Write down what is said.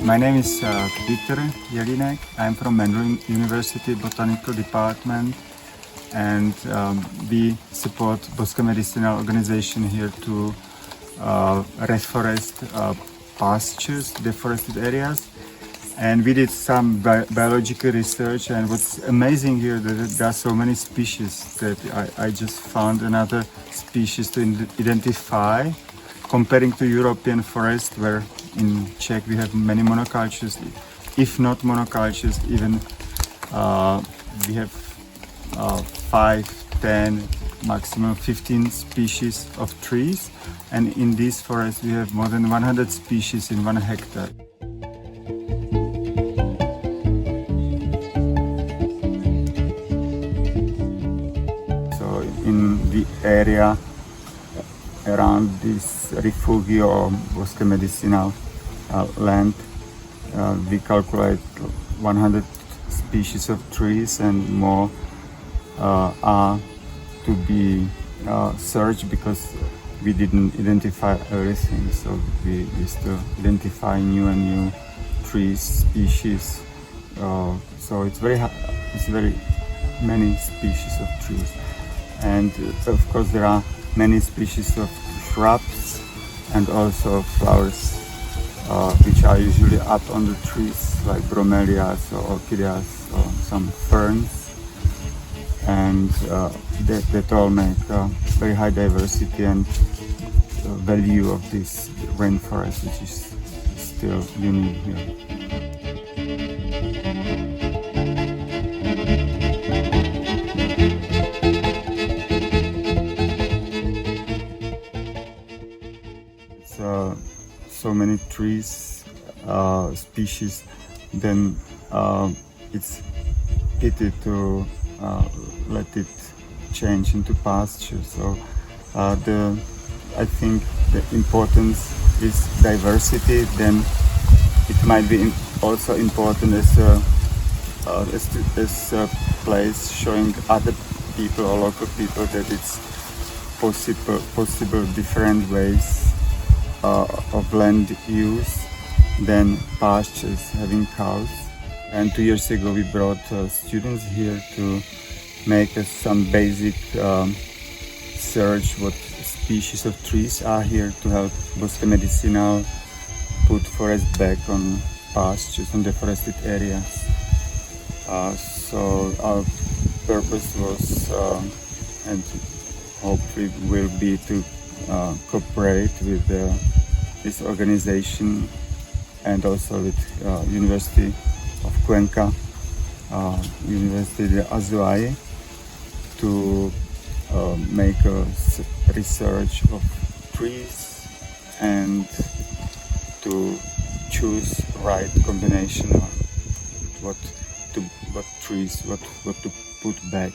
My name is Petr Jelinek. I'm from Mendel University Botanical Department, and we support Bosque Medicinal organization here to reforest pastures, deforested areas. And we did some biological research, and what's amazing here that there are so many species that I just found another species to identify, comparing to European forest, where in Czech we have many monocultures, if not monocultures, even we have 5, 10, maximum 15 species of trees, and in this forest we have more than 100 species in 1 hectare. In the area around this refugio or Bosque Medicinal land, we calculate 100 species of trees, and more are to be searched because we didn't identify everything. So we still identify new and new trees, species. So it's very many species of trees. And of course there are many species of shrubs and also flowers, which are usually up on the trees, like bromelias or orchideas or some ferns. And that all make very high diversity and value of this rainforest, which is still unique here. So many trees, species, then it's pity to let it change into pasture. So I think the importance is diversity. Then it might be also important as a place showing other people or local people that it's possible different ways of land use than pastures, having cows. And 2 years ago we brought students here to make some basic search what species of trees are here, to help Bosque Medicinal put forest back on pastures and deforested areas. So our purpose was and hopefully will be to cooperate with this organization and also with University of Cuenca, University de Azuay, to make a research of trees and to choose right combination of what to put back.